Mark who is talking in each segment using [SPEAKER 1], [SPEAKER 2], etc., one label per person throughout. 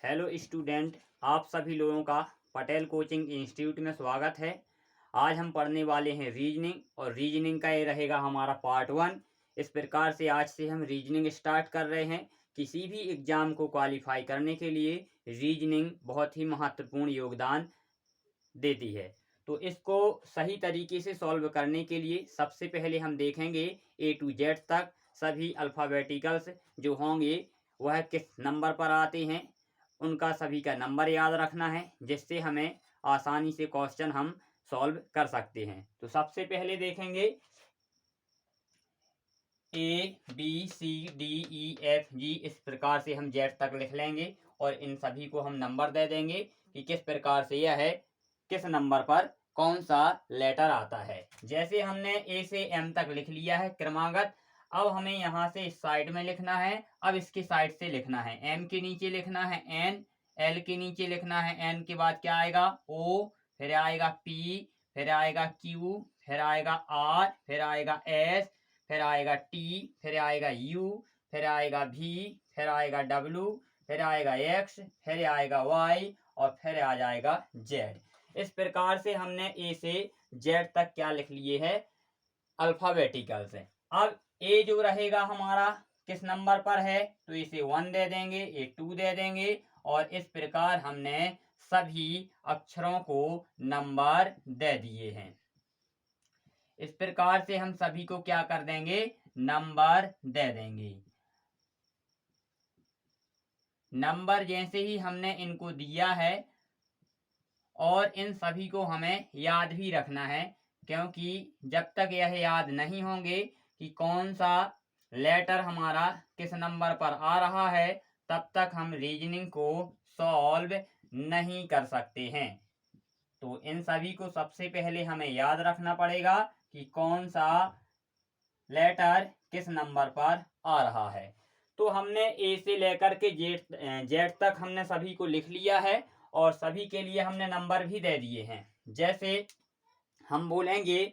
[SPEAKER 1] Hello student, आप सभी लोगों का पटेल कोचिंग इंस्टीट्यूट में स्वागत है। आज हम पढ़ने वाले हैं रीजनिंग और रीजनिंग का ये रहेगा हमारा पार्ट 1। इस प्रकार से आज से हम रीजनिंग स्टार्ट कर रहे हैं। किसी भी एग्ज़ाम को क्वालिफाई करने के लिए रीजनिंग बहुत ही महत्वपूर्ण योगदान देती है। तो इसको सही तरीके से सॉल्व करने के लिए सबसे पहले हम देखेंगे A to Z तक सभी अल्फ़ाबेटिकल्स जो होंगे वह किस नंबर पर आते हैं, उनका सभी का नंबर याद रखना है, जिससे हमें आसानी से क्वेश्चन हम सॉल्व कर सकते हैं। तो सबसे पहले देखेंगे ABCDEFG, इस प्रकार से हम Z तक लिख लेंगे और इन सभी को हम नंबर दे देंगे कि किस प्रकार से यह है, किस नंबर पर कौन सा लेटर आता है। जैसे हमने A से M तक लिख लिया है क्रमागत, अब हमें यहाँ से इस साइड में लिखना है। अब इसकी साइड से लिखना है, M के नीचे लिखना है N, L के नीचे लिखना है N के बाद क्या आएगा O, फिर आएगा P, फिर आएगा Q, फिर आएगा R, फिर आएगा S, फिर आएगा T, फिर आएगा U, फिर आएगा V, फिर आएगा W, फिर आएगा X, फिर आएगा Y और फिर आ जाएगा Z। इस प्रकार से हमने A से Z तक क्या लिख लिए है, अल्फाबेटिकल से। अब A जो रहेगा हमारा किस नंबर पर है, तो इसे 1 दे देंगे, ये 2 दे देंगे और इस प्रकार हमने सभी अक्षरों को नंबर दे दिए हैं। इस प्रकार से हम सभी को क्या कर देंगे, नंबर दे देंगे। नंबर जैसे ही हमने इनको दिया है और इन सभी को हमें याद भी रखना है, क्योंकि जब तक यह याद नहीं होंगे कि कौन सा लेटर हमारा किस नंबर पर आ रहा है, तब तक हम रीजनिंग को सॉल्व नहीं कर सकते हैं। तो इन सभी को सबसे पहले हमें याद रखना पड़ेगा कि कौन सा लेटर किस नंबर पर आ रहा है। तो हमने ए से लेकर के जेड तक हमने सभी को लिख लिया है और सभी के लिए हमने नंबर भी दे दिए हैं। जैसे हम बोलेंगे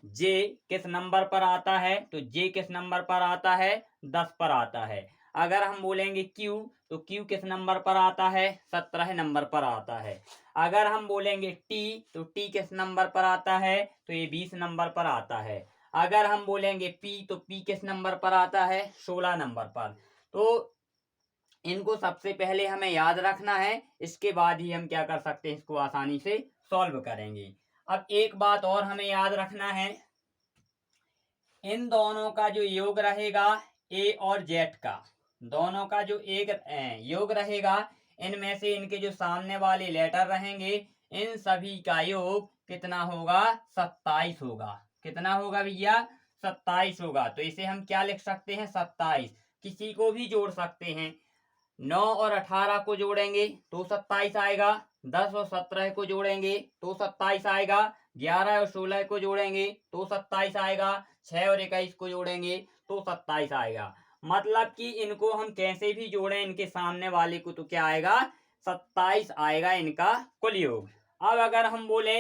[SPEAKER 1] जे किस नंबर पर आता है, तो जे किस नंबर पर आता है, 10 पर आता है। अगर हम बोलेंगे क्यू, तो क्यू किस नंबर पर आता है, 17 नंबर पर आता है। अगर हम बोलेंगे टी, तो टी किस नंबर पर आता है, तो ये 20 नंबर पर आता है। अगर हम बोलेंगे पी, तो पी किस नंबर पर आता है, 16 नंबर पर। तो इनको सबसे पहले हमें याद रखना है, इसके बाद ही हम क्या कर सकते हैं, इसको आसानी से सॉल्व करेंगे। अब एक बात और हमें याद रखना है, इन दोनों का जो योग रहेगा ए और जेड का, दोनों का जो एक योग रहेगा, इनमें से इनके जो सामने वाले लेटर रहेंगे, इन सभी का योग कितना होगा, 27 होगा। कितना होगा भैया, 27 होगा। तो इसे हम क्या लिख सकते हैं, 27। किसी को भी जोड़ सकते हैं, 9 और 18 को जोड़ेंगे तो 27 आएगा, 10 और 17 को जोड़ेंगे तो 27 आएगा, 11 और 16 को जोड़ेंगे तो 27 आएगा, 6 और 21 को जोड़ेंगे तो 27 आएगा। मतलब कि इनको हम कैसे भी जोड़ें, इनके सामने वाले को तो क्या आएगा, 27 आएगा इनका कुल योग। अब अगर हम बोले,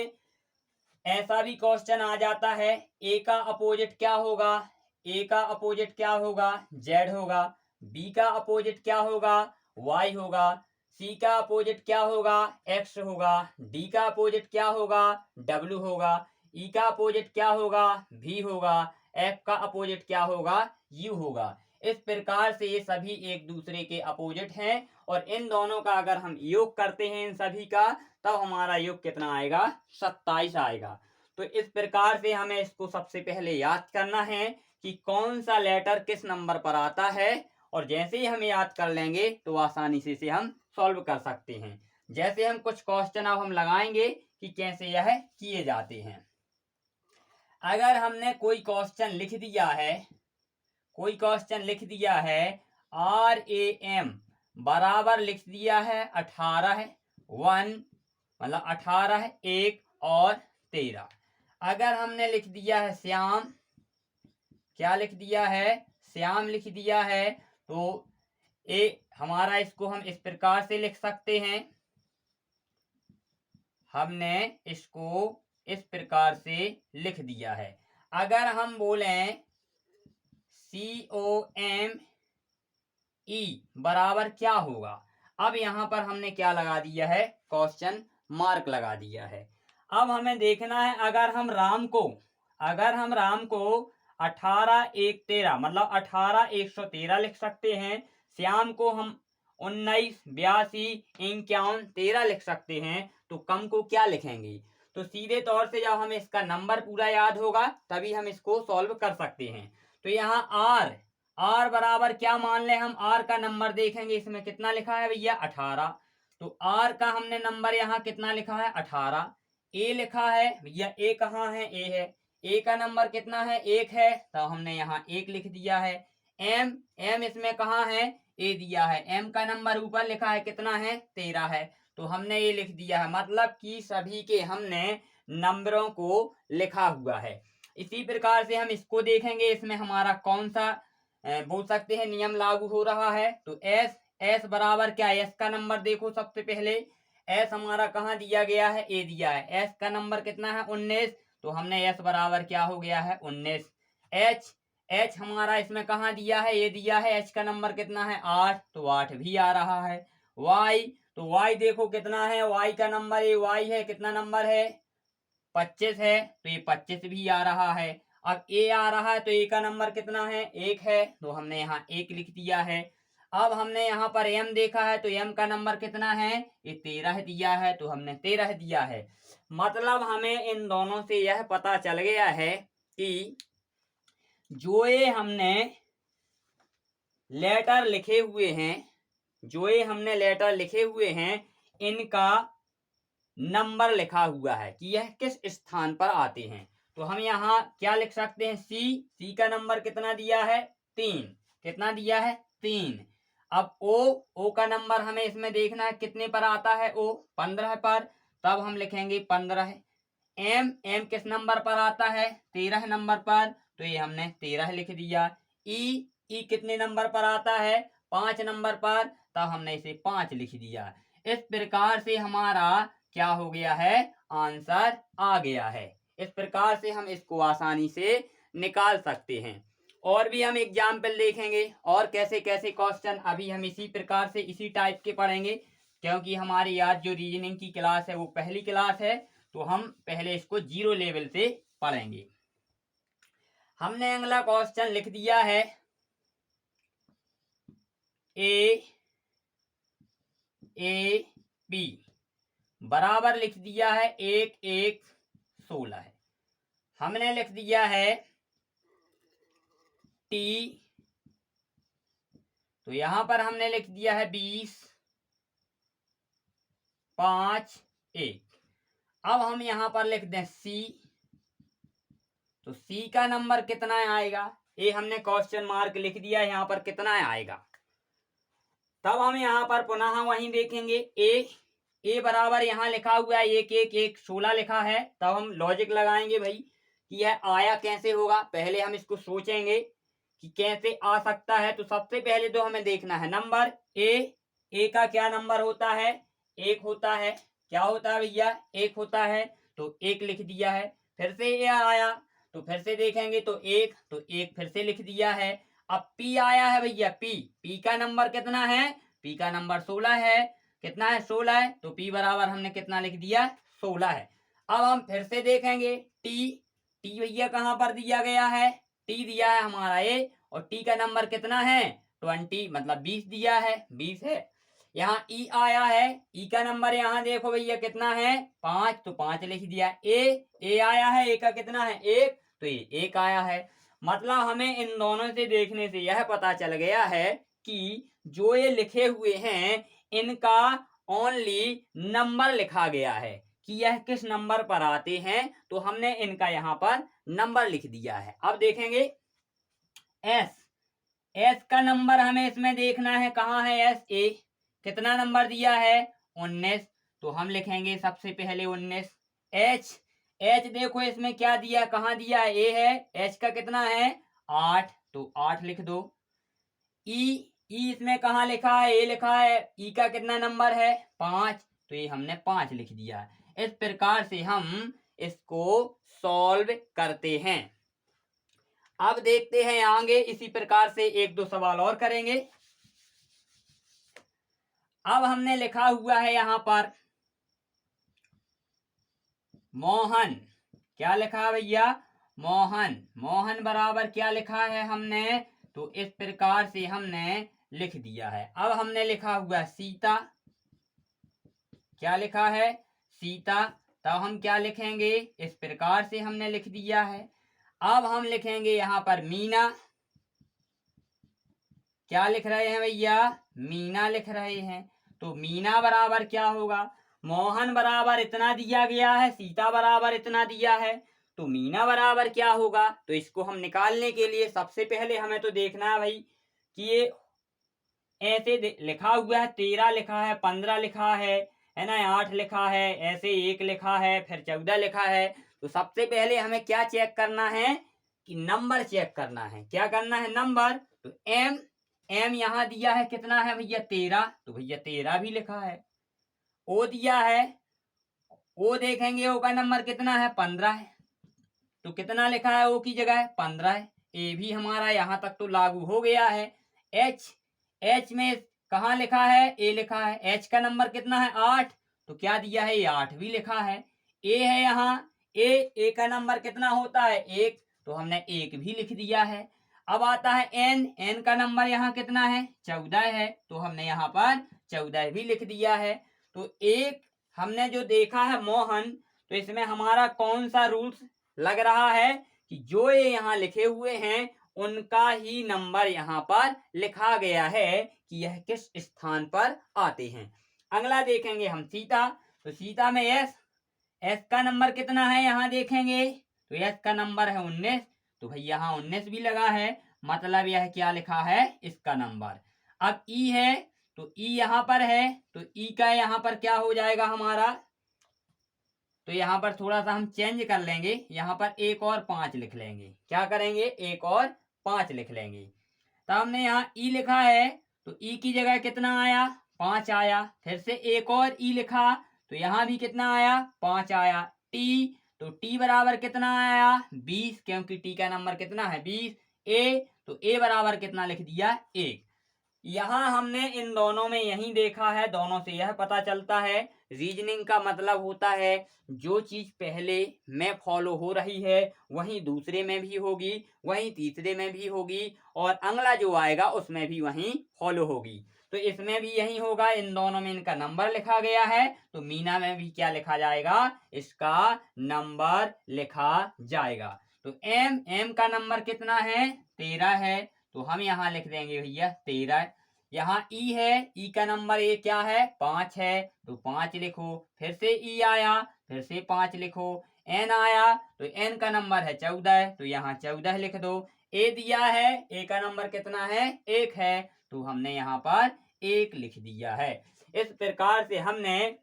[SPEAKER 1] ऐसा भी क्वेश्चन आ जाता है, ए का अपोजिट क्या होगा, ए का अपोजिट क्या होगा, जेड होगा। बी का अपोजिट क्या होगा, वाई होगा। सी का अपोजिट क्या होगा, एक्स होगा। डी का अपोजिट क्या होगा, डब्ल्यू होगा। ई का अपोजिट क्या होगा, भी होगा। एफ का अपोजिट क्या होगा, यू होगा। इस प्रकार से ये सभी एक दूसरे के अपोजिट हैं और इन दोनों का अगर हम योग करते हैं इन सभी का, तब हमारा योग कितना आएगा, 27 आएगा। तो इस प्रकार से हमें इसको सबसे पहले याद करना है कि कौन सा लेटर किस नंबर पर आता है, और जैसे ही हम याद कर लेंगे तो आसानी से इसे हम सॉल्व कर सकते हैं। जैसे हम कुछ क्वेश्चन अब हम लगाएंगे कि कैसे यह किए जाते हैं। अगर हमने कोई क्वेश्चन लिख दिया है, कोई क्वेश्चन लिख दिया है, RAM बराबर लिख दिया है 18 1, मतलब 18 1 और 13। अगर हमने लिख दिया है श्याम, क्या लिख दिया है, श्याम लिख दिया है, तो हमारा इसको हम इस प्रकार से लिख सकते हैं, हमने इसको इस प्रकार से लिख दिया है। अगर हम बोलें COME बराबर क्या होगा, अब यहाँ पर हमने क्या लगा दिया है, क्वेश्चन मार्क लगा दिया है। अब हमें देखना है अगर हम राम को 18 1 13 मतलब 18 113 लिख सकते हैं, श्याम को हम 19 82 51 13 लिख सकते हैं, तो कम को क्या लिखेंगे। तो सीधे तौर से जब हमें इसका नंबर पूरा याद होगा तभी हम इसको सॉल्व कर सकते हैं। तो यहाँ आर बराबर क्या मान ले, हम आर का नंबर देखेंगे, इसमें कितना लिखा है भैया 18, तो आर का हमने नंबर यहाँ कितना लिखा है 18। ए लिखा है भैया, ए कहाँ है, ए है, ए का नंबर कितना है 1 है, तो हमने यहाँ 1 लिख दिया है। एम इसमें कहाँ है, ए दिया है, एम का नंबर ऊपर लिखा है कितना है 13 है, तो हमने ये लिख दिया है। मतलब कि सभी के हमने नंबरों को लिखा हुआ है। इसी प्रकार से हम इसको देखेंगे, इसमें हमारा कौन सा बोल सकते हैं नियम लागू हो रहा है। तो एस बराबर क्या, एस का नंबर देखो सबसे पहले, एस हमारा कहाँ दिया गया है, ए दिया है, एस का नंबर कितना है 19, तो हमने एस बराबर क्या हो गया है 19। एच हमारा इसमें कहाँ दिया है, ए दिया है, एच का नंबर कितना है 8, तो 8 भी आ रहा है। वाई, तो वाई देखो कितना है, वाई का नंबर, ये वाई है, कितना नंबर है 25 है, तो ये 25 भी आ रहा है। अब ए आ रहा है, तो ए का नंबर कितना है 1 है, तो हमने यहाँ 1 लिख दिया है। अब हमने यहाँ पर एम देखा है, तो एम का नंबर कितना है, ये 13 दिया है, तो हमने 13 दिया है। मतलब हमें इन दोनों से यह पता चल गया है कि जो ये हमने लेटर लिखे हुए हैं इनका नंबर लिखा हुआ है कि यह किस स्थान पर आते हैं। तो हम यहाँ क्या लिख सकते हैं, सी का नंबर कितना दिया है 3, कितना दिया है 3। अब ओ का नंबर हमें इसमें देखना है कितने पर आता है, ओ 15 पर, तब हम लिखेंगे 15। एम किस नंबर पर आता है 13 नंबर पर, तो ये हमने 13 लिख दिया। ई कितने नंबर पर आता है 5 नंबर पर, तब हमने इसे 5 लिख दिया। इस प्रकार से हमारा क्या हो गया है, आंसर आ गया है। इस प्रकार से हम इसको आसानी से निकाल सकते हैं। और भी हम एग्जाम्पल देखेंगे और कैसे कैसे क्वेश्चन अभी हम इसी प्रकार से इसी टाइप के पढ़ेंगे, क्योंकि हमारी आज जो रीजनिंग की क्लास है वो पहली क्लास है, तो हम पहले इसको 0 लेवल से पढ़ेंगे। हमने अगला क्वेश्चन लिख दिया है ए बी बराबर लिख दिया है 1 1 16 है। हमने लिख दिया है टी, तो यहां पर हमने लिख दिया है 20 5 1। अब हम यहां पर लिख दें सी, तो सी का नंबर कितना आएगा, ये हमने क्वेश्चन मार्क लिख दिया है, यहां पर कितना आएगा। तब हम यहाँ पर पुनः वहीं देखेंगे ए बराबर यहाँ लिखा हुआ है 1 1 1 16 लिखा है, तब हम लॉजिक लगाएंगे भाई कि यह आया कैसे होगा। पहले हम इसको सोचेंगे कि कैसे आ सकता है। तो सबसे पहले तो हमें देखना है नंबर ए का क्या नंबर होता है, 1 होता है, क्या होता है भैया 1 होता है, तो 1 लिख दिया है। फिर से ए आया, तो फिर से देखेंगे तो 1, तो 1 फिर से लिख दिया है। अब पी आया है भैया, पी का नंबर कितना है, पी का नंबर 16 है, कितना है 16 है, तो पी बराबर हमने कितना लिख दिया 16 है। अब हम फिर से देखेंगे टी भैया कहां पर दिया गया है, टी दिया है हमारा ए, और टी का नंबर कितना है 20 मतलब 20 दिया है, 20 है। यहाँ ई आया है, ई का नंबर यहाँ देखो भैया कितना है 5, तो 5 लिख दिया। ए आया है, ए का कितना है 1, तो ये 1 आया है। मतलब हमें इन दोनों से देखने से यह पता चल गया है कि जो ये लिखे हुए हैं इनका ओनली नंबर लिखा गया है कि यह किस नंबर पर आते हैं, तो हमने इनका यहाँ पर नंबर लिख दिया है। अब देखेंगे एस का नंबर हमें इसमें देखना है, कहाँ है एस, ए कितना नंबर दिया है 19, तो हम लिखेंगे सबसे पहले 19। एच देखो इसमें क्या दिया, कहाँ दिया है, ए है, एच का कितना है 8, तो 8 लिख दो। ई इसमें कहाँ लिखा है, ए लिखा है, ई का कितना नंबर है 5, तो ये हमने 5 लिख दिया। इस प्रकार से हम इसको सॉल्व करते हैं। अब देखते हैं आगे, इसी प्रकार से 1 2 सवाल और करेंगे। अब हमने लिखा हुआ है यहाँ पर मोहन। क्या लिखा है भैया? मोहन। मोहन बराबर क्या लिखा है हमने? तो इस प्रकार से हमने लिख दिया है। अब हमने लिखा हुआ सीता। क्या लिखा है? सीता। तब हम क्या लिखेंगे? इस प्रकार से हमने लिख दिया है। अब हम लिखेंगे यहाँ पर मीना। क्या लिख रहे हैं भैया? मीना लिख रहे हैं। तो मीना बराबर क्या होगा? मोहन बराबर इतना दिया गया है, सीता बराबर इतना दिया है, तो मीना बराबर क्या होगा? तो इसको हम निकालने के लिए सबसे पहले हमें तो देखना है भाई कि ये ऐसे लिखा हुआ है, 13 लिखा है, 15 लिखा है ना, 8 लिखा है, ऐसे 1 लिखा है, फिर 14 लिखा है। तो सबसे पहले हमें क्या चेक करना है कि नंबर चेक करना है। क्या करना है? नंबर। तो एम यहाँ दिया है, कितना है भैया? 13। तो भैया 13 भी लिखा है। ओ दिया है, ओ देखेंगे ओ का नंबर कितना है? 15 है। तो कितना लिखा है ओ की जगह? 15 है। ए भी हमारा यहाँ तक तो लागू हो गया है। एच में कहाँ लिखा है? ए लिखा है। एच का नंबर कितना है? 8। तो क्या दिया है? 8 भी लिखा है। ए है यहाँ, ए का नंबर कितना होता है? 1। तो हमने 1 भी लिख दिया है। अब आता है एन का नंबर यहाँ कितना है? 14 है। तो हमने यहाँ पर 14 भी लिख दिया है। तो एक हमने जो देखा है मोहन, तो इसमें हमारा कौन सा रूल्स लग रहा है कि जो ये यहाँ लिखे हुए हैं उनका ही नंबर यहाँ पर लिखा गया है कि यह किस स्थान पर आते हैं। अगला देखेंगे हम सीता। तो सीता में एस का नंबर कितना है? यहाँ देखेंगे तो एस का नंबर है 19। तो भाई यहाँ 19 भी लगा है, मतलब यह क्या लिखा है? इसका नंबर। अब ई है, तो ई यहाँ पर है, तो ई का यहाँ पर क्या हो जाएगा हमारा? तो यहाँ पर थोड़ा सा हम चेंज कर लेंगे, यहाँ पर 1 और 5 लिख लेंगे। क्या करेंगे? 1 और 5 लिख लेंगे। तो हमने यहाँ ई लिखा है, तो ई की जगह कितना आया? 5 आया। फिर से 1 और ई लिखा, तो यहाँ भी कितना आया? 5 आया। टी, तो टी बराबर कितना आया? 20, क्योंकि टी का नंबर कितना है? 20। ए, तो ए बराबर कितना लिख दिया? 1। यहाँ हमने इन दोनों में यही देखा है, दोनों से यह पता चलता है रीजनिंग का मतलब होता है जो चीज पहले में फॉलो हो रही है वही दूसरे में भी होगी, वही तीसरे में भी होगी, और अगला जो आएगा उसमें भी वही फॉलो होगी। तो इसमें भी यही होगा, इन दोनों में इनका नंबर लिखा गया है, तो मीना में भी क्या लिखा जाएगा? इसका नंबर लिखा जाएगा। तो एम का नंबर कितना है? 13 है। तो हम यहाँ लिख देंगे भैया 13। यहाँ ई है, ई का नंबर ए क्या है? 5 है। तो 5 लिखो। फिर से ई आया, फिर से 5 लिखो। एन आया, तो एन का नंबर है 14। तो यहाँ 14 लिख दो। ए दिया है, ए का नंबर कितना है? 1 है। तो हमने यहाँ पर 1 लिख दिया है। इस प्रकार से हमने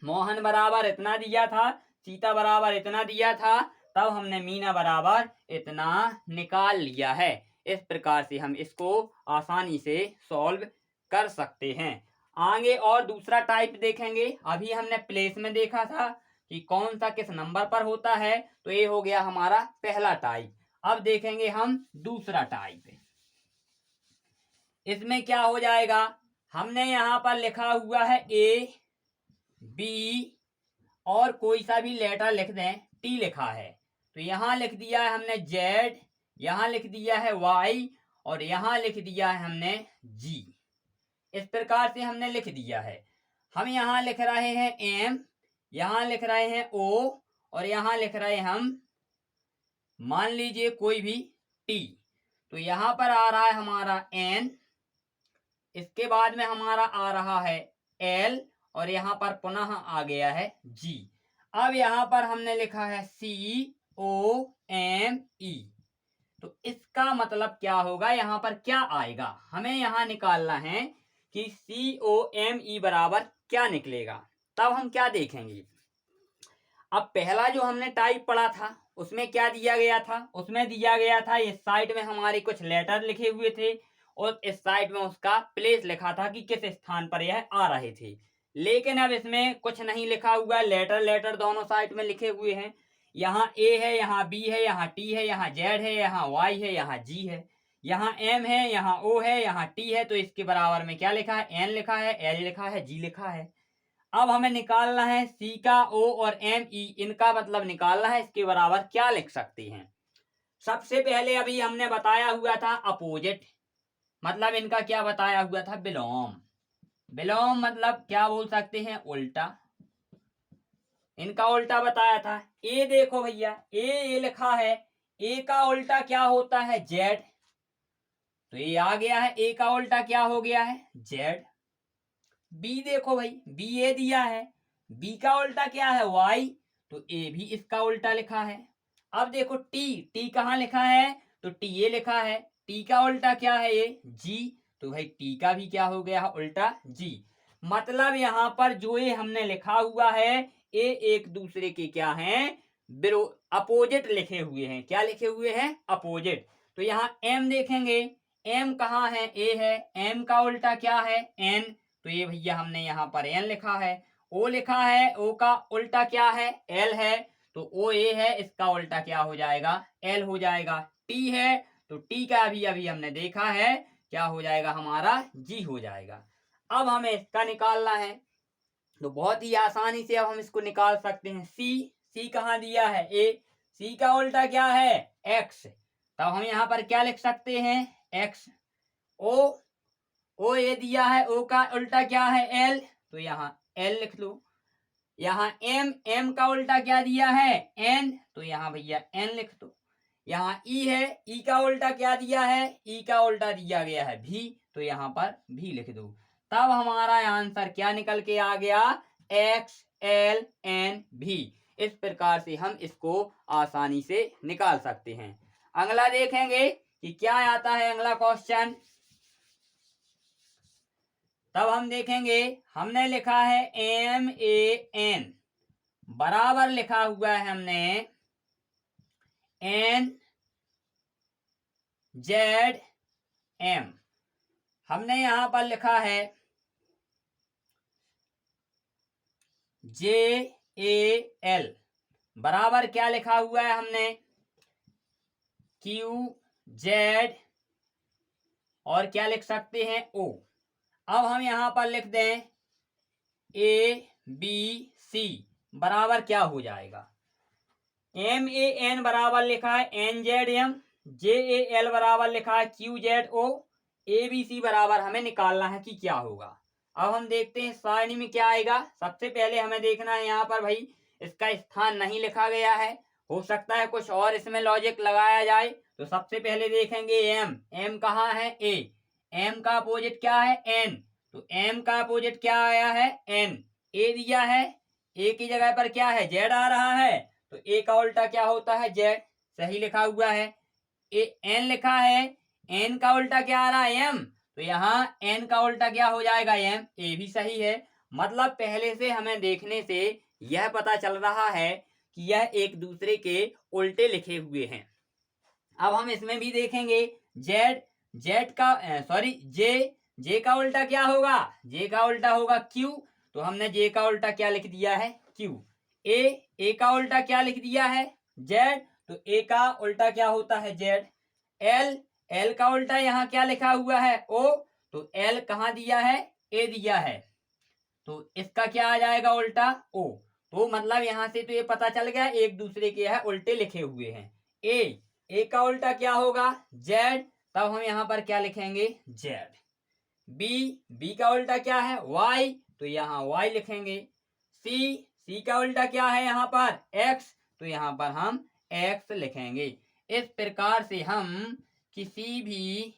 [SPEAKER 1] मोहन बराबर इतना दिया था, सीता बराबर इतना दिया था, तब हमने मीना बराबर इतना निकाल लिया है। इस प्रकार से हम इसको आसानी से सॉल्व कर सकते हैं। आगे और दूसरा टाइप देखेंगे। अभी हमने प्लेस में देखा था कि कौन सा किस नंबर पर होता है, तो ये हो गया हमारा पहला टाइप। अब देखेंगे हम दूसरा टाइप। इसमें क्या हो जाएगा? हमने यहाँ पर लिखा हुआ है ए बी और कोई सा भी लेटर लिख दें, टी लिखा है, तो यहाँ लिख दिया है हमने जेड, यहाँ लिख दिया है वाई, और यहाँ लिख दिया है हमने जी। इस प्रकार से हमने लिख दिया है। हम यहाँ लिख रहे हैं एम, यहाँ लिख रहे हैं ओ, और यहाँ लिख रहे हैं हम मान लीजिए कोई भी टी। तो यहाँ पर आ रहा है हमारा एन, इसके बाद में हमारा आ रहा है एल, और यहाँ पर पुनः आ गया है जी। अब यहाँ पर हमने लिखा है COME, तो इसका मतलब क्या होगा? यहाँ पर क्या आएगा? हमें यहाँ निकालना है कि COME बराबर क्या निकलेगा। तब हम क्या देखेंगे? अब पहला जो हमने टाइप पढ़ा था उसमें क्या दिया गया था? उसमें दिया गया था इस साइड में हमारे कुछ लेटर लिखे हुए थे, और इस साइड में उसका प्लेस लिखा था कि किस स्थान पर यह आ रहे थे। लेकिन अब इसमें कुछ नहीं लिखा हुआ, लेटर दोनों साइड में लिखे हुए हैं। यहाँ ए है, यहाँ बी है, यहाँ टी है, यहाँ जेड है, यहाँ वाई है, यहाँ जी है। यहाँ m है, यहाँ o है, यहाँ t है, तो इसके बराबर में क्या लिखा है, n लिखा है, l लिखा है, g लिखा है। अब हमें निकालना है c का o और m e, इनका मतलब निकालना है, इसके बराबर क्या लिख सकते हैं। सबसे पहले अभी हमने बताया हुआ था अपोजिट, मतलब इनका क्या बताया हुआ था, विलोम। विलोम मतलब क्या बोल सकते हैं, उल्टा, इनका उल्टा बताया था। ए देखो भैया, ए लिखा है, ए का उल्टा क्या होता है, जेड, तो ये आ गया है, ए का उल्टा क्या हो गया है, जेड। बी देखो भाई, बी ए दिया है, बी का उल्टा क्या है, वाई, तो ए भी इसका उल्टा लिखा है। अब देखो टी, टी कहाँ लिखा है, तो टी ए लिखा है, टी का उल्टा क्या है, ये जी, तो भाई टी का भी क्या हो गया है, उल्टा जी। मतलब यहाँ पर जो ये हमने लिखा हुआ है, ये एक दूसरे के क्या हैं, अपोजिट लिखे हुए हैं। क्या लिखे हुए हैं, अपोजिट। तो यहाँ एम देखेंगे, एम कहाँ है, ए है, एम का उल्टा क्या है, एन, तो ये भैया हमने यहाँ पर एन लिखा है। ओ लिखा है, ओ का उल्टा क्या है, एल है, तो ओ ए है, इसका उल्टा क्या हो जाएगा, एल हो जाएगा। टी है, तो टी का भी अभी हमने देखा है, क्या हो जाएगा हमारा, जी हो जाएगा। अब हमें इसका निकालना है, तो बहुत ही आसानी से अब हम इसको निकाल सकते हैं। सी, सी कहाँ दिया है, ए, सी का उल्टा क्या है, एक्स, तब हम यहाँ पर क्या लिख सकते हैं, एक्स। ओ ए दिया है, ओ का उल्टा क्या है, एल, तो यहाँ एल लिख लो। यहाँ एम, एम का उल्टा क्या दिया है, एन, तो यहाँ भैया एन लिख दो। यहाँ ई है, ई का उल्टा क्या दिया है, ई का उल्टा दिया गया है भी, तो यहाँ पर भी लिख दो। तब हमारा आंसर क्या निकल के आ गया, एक्स एल एन भी। इस प्रकार से हम इसको आसानी से निकाल सकते हैं। अगला देखेंगे कि क्या आता है अगला क्वेश्चन। तब हम देखेंगे, हमने लिखा है एम ए एन, बराबर लिखा हुआ है हमने एन जेड एम, हमने यहां पर लिखा है जे ए एल, बराबर क्या लिखा हुआ है हमने, क्यू जेड, और क्या लिख सकते हैं, ओ। अब हम यहां पर लिख दें ए बी सी, बराबर क्या हो जाएगा, एम ए एन बराबर लिखा है N Z M, J A L बराबर लिखा है Q Z O, A B C बराबर हमें निकालना है कि क्या होगा। अब हम देखते हैं सारणी में क्या आएगा। सबसे पहले हमें देखना है यहाँ पर भाई इसका स्थान नहीं लिखा गया है, हो सकता है कुछ और इसमें लॉजिक लगाया जाए। तो सबसे पहले देखेंगे एम, एम कहाँ है, ए, एम का अपोजिट क्या है, एन, तो एम का अपोजिट क्या आया है, एन, ए दिया है, ए की जगह पर क्या है, जेड आ रहा है, तो ए का उल्टा क्या होता है, जेड, सही लिखा हुआ है। ए एन लिखा है, एन का उल्टा क्या आ रहा है, एम, तो यहाँ एन का उल्टा क्या हो जाएगा, एम, ए भी सही है। मतलब पहले से हमें देखने से यह पता चल रहा है कि यह एक दूसरे के उल्टे लिखे हुए हैं। अब हम इसमें भी देखेंगे जेड, जेड का सॉरी जे, जे का उल्टा क्या होगा, जे का उल्टा होगा क्यू, तो हमने जे का उल्टा क्या लिख दिया है, क्यू। ए का उल्टा क्या लिख दिया है, जेड, तो ए का उल्टा क्या होता है, जेड। एल, एल का उल्टा यहाँ क्या लिखा हुआ है, ओ, तो एल कहाँ दिया है, ए दिया है, तो इसका क्या आ जाएगा उल्टा, ओ। तो मतलब यहां से तो ये पता चल गया एक दूसरे के है उल्टे लिखे हुए हैं। ए का उल्टा क्या होगा, जेड, तब हम यहाँ पर क्या लिखेंगे, जेड। बी का उल्टा क्या है, वाई, तो यहाँ वाई लिखेंगे। सी का उल्टा क्या है यहाँ पर, एक्स, तो यहाँ पर हम एक्स लिखेंगे। इस प्रकार से हम किसी भी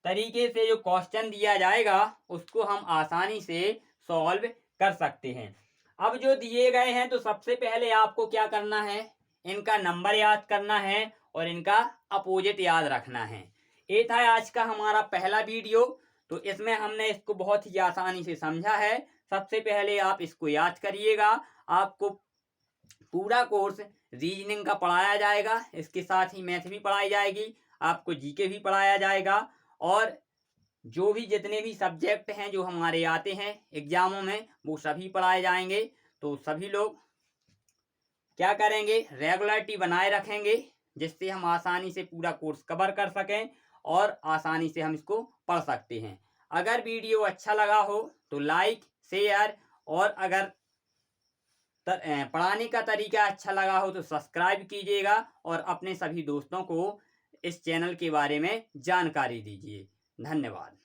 [SPEAKER 1] तरीके से जो क्वेश्चन दिया जाएगा उसको हम आसानी से सॉल्व कर सकते हैं। अब जो दिए गए हैं तो सबसे पहले आपको क्या करना है, इनका नंबर याद करना है और इनका अपोजिट याद रखना है। ये था आज का हमारा पहला वीडियो। तो इसमें हमने इसको बहुत ही आसानी से समझा है। सबसे पहले आप इसको याद करिएगा। आपको पूरा कोर्स रीजनिंग का पढ़ाया जाएगा, इसके साथ ही मैथ भी पढ़ाई जाएगी, आपको जीके भी पढ़ाया जाएगा, और जो भी जितने भी सब्जेक्ट हैं जो हमारे आते हैं एग्जामों में वो सभी पढ़ाए जाएंगे। तो सभी लोग क्या करेंगे, रेगुलरिटी बनाए रखेंगे जिससे हम आसानी से पूरा कोर्स कवर कर सकें और आसानी से हम इसको पढ़ सकते हैं। अगर वीडियो अच्छा लगा हो तो लाइक, शेयर, और अगर पढ़ाने का तरीका अच्छा लगा हो तो सब्सक्राइब कीजिएगा और अपने सभी दोस्तों को इस चैनल के बारे में जानकारी दीजिए। धन्यवाद।